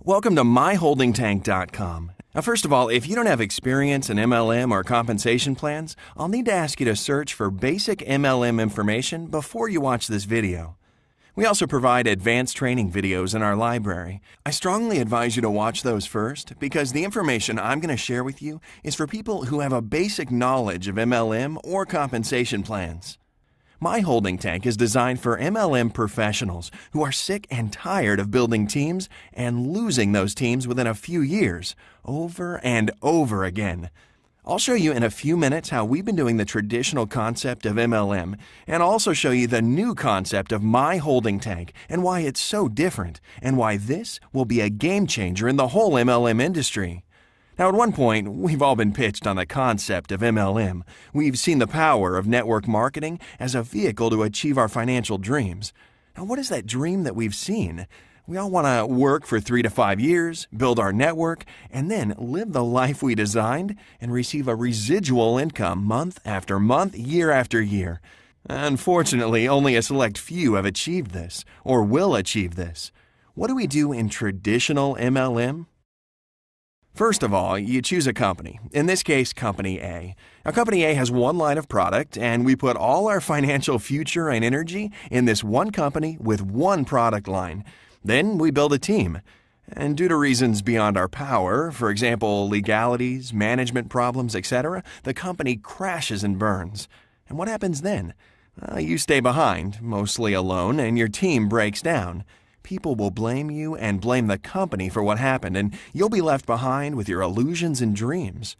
Welcome to MyHoldingTank.com. Now, first of all, if you don't have experience in MLM or compensation plans, I'll need to ask you to search for basic MLM information before you watch this video. We also provide advanced training videos in our library. I strongly advise you to watch those first because the information I'm going to share with you is for people who have a basic knowledge of MLM or compensation plans. MyHoldingTank is designed for MLM professionals who are sick and tired of building teams and losing those teams within a few years, over and over again. I'll show you in a few minutes how we've been doing the traditional concept of MLM, and I'll also show you the new concept of MyHoldingTank and why it's so different, and why this will be a game changer in the whole MLM industry. Now, at one point, we've all been pitched on the concept of MLM. We've seen the power of network marketing as a vehicle to achieve our financial dreams. Now, what is that dream that we've seen? We all want to work for 3 to 5 years, build our network, and then live the life we designed and receive a residual income month after month, year after year. Unfortunately, only a select few have achieved this, or will achieve this. What do we do in traditional MLM? First of all, you choose a company, in this case, Company A. Now, Company A has one line of product, and we put all our financial future and energy in this one company with one product line. Then we build a team. And due to reasons beyond our power, for example, legalities, management problems, etc., the company crashes and burns. And what happens then? You stay behind, mostly alone, and your team breaks down. People will blame you and blame the company for what happened, and you'll be left behind with your illusions and dreams.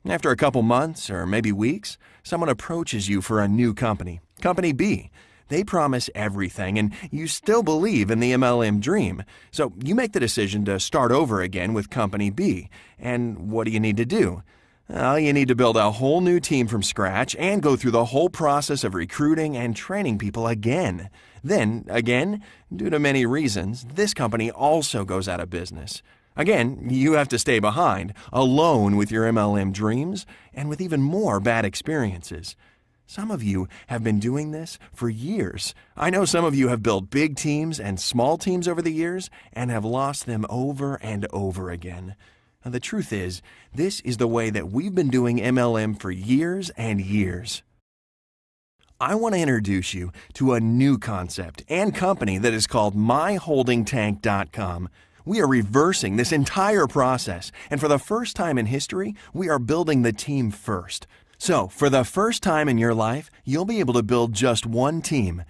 After a couple months or maybe weeks, someone approaches you for a new company, Company B. They promise everything, and you still believe in the MLM dream. So you make the decision to start over again with Company B. And what do you need to do? Well, you need to build a whole new team from scratch and go through the whole process of recruiting and training people again. Then, again, due to many reasons, this company also goes out of business. Again, you have to stay behind, alone with your MLM dreams and with even more bad experiences. Some of you have been doing this for years. I know some of you have built big teams and small teams over the years and have lost them over and over again. Now, the truth is, this is the way that we've been doing MLM for years and years. I want to introduce you to a new concept and company that is called MyHoldingTank.com. We are reversing this entire process, and for the first time in history, we are building the team first. So, for the first time in your life, you'll be able to build just one team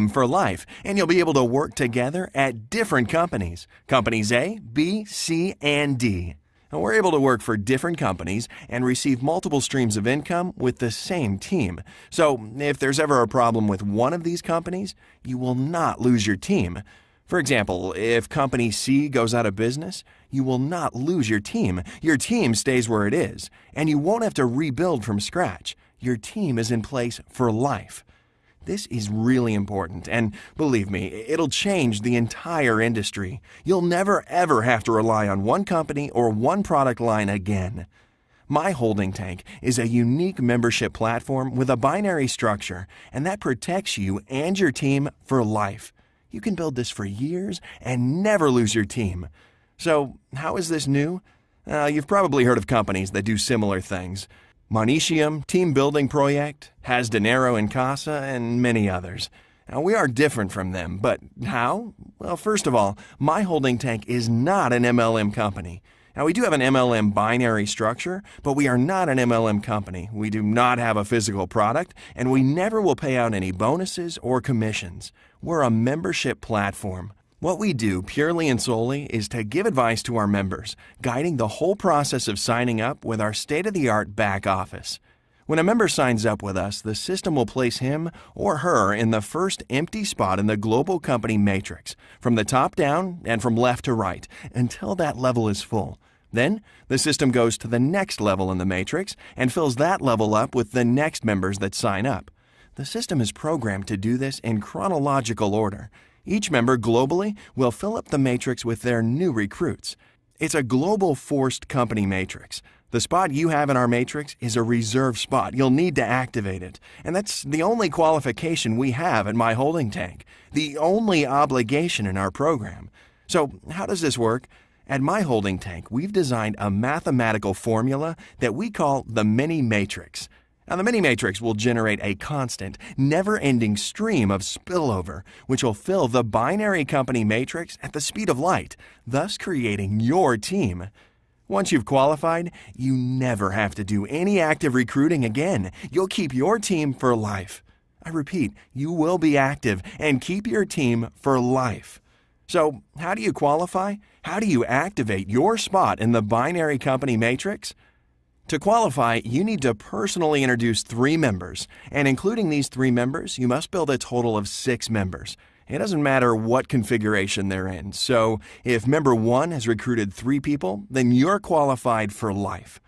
for life, and you'll be able to work together at different companies, companies A, B, C, and D. And we're able to work for different companies and receive multiple streams of income with the same team. So, if there's ever a problem with one of these companies, you will not lose your team. For example, if Company C goes out of business, you will not lose your team. Your team stays where it is, and you won't have to rebuild from scratch. Your team is in place for life. This is really important, and believe me, it'll change the entire industry. You'll never ever have to rely on one company or one product line again. MyHoldingTank is a unique membership platform with a binary structure, and that protects you and your team for life. You can build this for years and never lose your team. So, how is this new? You've probably heard of companies that do similar things. Monetium, Team Building Project, Has Dinero en Casa, and many others. Now, we are different from them, but how? Well, first of all, MyHoldingTank is not an MLM company. Now, we do have an MLM binary structure, but we are not an MLM company. We do not have a physical product, and we never will pay out any bonuses or commissions. We're a membership platform. What we do purely and solely is to give advice to our members, guiding the whole process of signing up with our state-of-the-art back office. When a member signs up with us, the system will place him or her in the first empty spot in the global company matrix, from the top down and from left to right, until that level is full. Then, the system goes to the next level in the matrix and fills that level up with the next members that sign up. The system is programmed to do this in chronological order. Each member globally will fill up the matrix with their new recruits. It's a global forced company matrix. The spot you have in our matrix is a reserved spot. You'll need to activate it. And that's the only qualification we have at MyHoldingTank, the only obligation in our program. So how does this work? At MyHoldingTank, we've designed a mathematical formula that we call the mini matrix. Now, the mini matrix will generate a constant, never-ending stream of spillover, which will fill the binary company matrix at the speed of light, thus creating your team. Once you've qualified, you never have to do any active recruiting again. You'll keep your team for life. I repeat, you will be active and keep your team for life. So, how do you qualify? How do you activate your spot in the binary company matrix? To qualify, you need to personally introduce 3 members, and including these 3 members, you must build a total of 6 members. It doesn't matter what configuration they're in, so if member 1 has recruited 3 people, then you're qualified for life.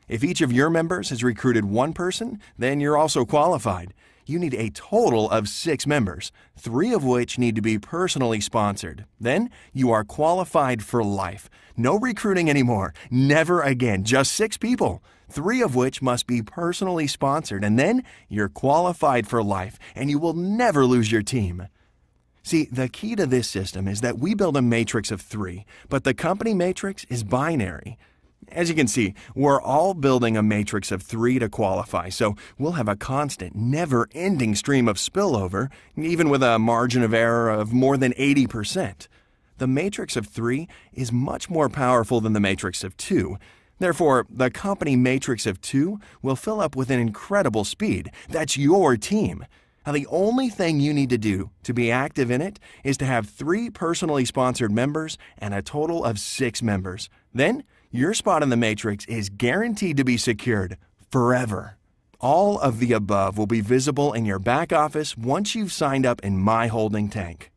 If each of your members has recruited 1 person, then you're also qualified. You need a total of 6 members, 3 of which need to be personally sponsored. Then you are qualified for life. No recruiting anymore. Never again. Just 6 people, 3 of which must be personally sponsored. And then you're qualified for life, and you will never lose your team. See, the key to this system is that we build a matrix of 3, but the company matrix is binary. As you can see, we're all building a matrix of 3 to qualify, so we'll have a constant, never-ending stream of spillover, even with a margin of error of more than 80%. The matrix of 3 is much more powerful than the matrix of 2. Therefore, the company matrix of 2 will fill up with an incredible speed. That's your team. Now, the only thing you need to do to be active in it is to have 3 personally sponsored members and a total of 6 members. Then, your spot in the matrix is guaranteed to be secured forever. All of the above will be visible in your back office once you've signed up in MyHoldingTank.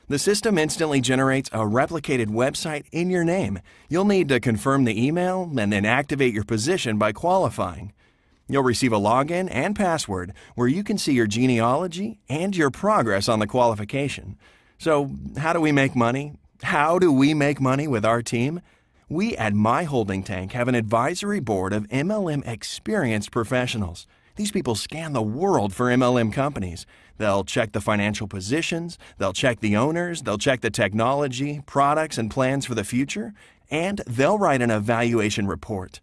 The system instantly generates a replicated website in your name. You'll need to confirm the email and then activate your position by qualifying. You'll receive a login and password where you can see your genealogy and your progress on the qualification. So, how do we make money? How do we make money with our team? We at MyHoldingTank have an advisory board of MLM experienced professionals. These people scan the world for MLM companies. They'll check the financial positions, they'll check the owners, they'll check the technology, products, and plans for the future, and they'll write an evaluation report.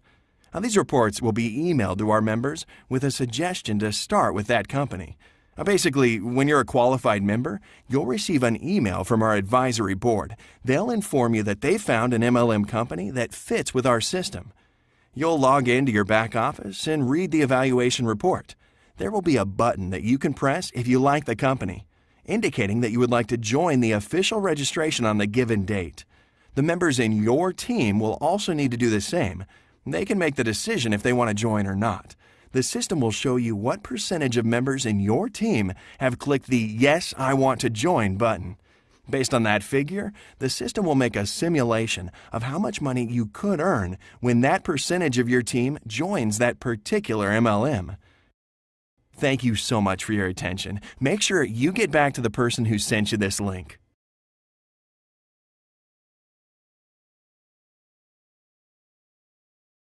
Now, these reports will be emailed to our members with a suggestion to start with that company. Basically, when you're a qualified member, you'll receive an email from our advisory board. They'll inform you that they found an MLM company that fits with our system. You'll log into your back office and read the evaluation report. There will be a button that you can press if you like the company, indicating that you would like to join the official registration on the given date. The members in your team will also need to do the same. They can make the decision if they want to join or not. The system will show you what percentage of members in your team have clicked the Yes, I Want to Join button. Based on that figure, the system will make a simulation of how much money you could earn when that percentage of your team joins that particular MLM. Thank you so much for your attention. Make sure you get back to the person who sent you this link.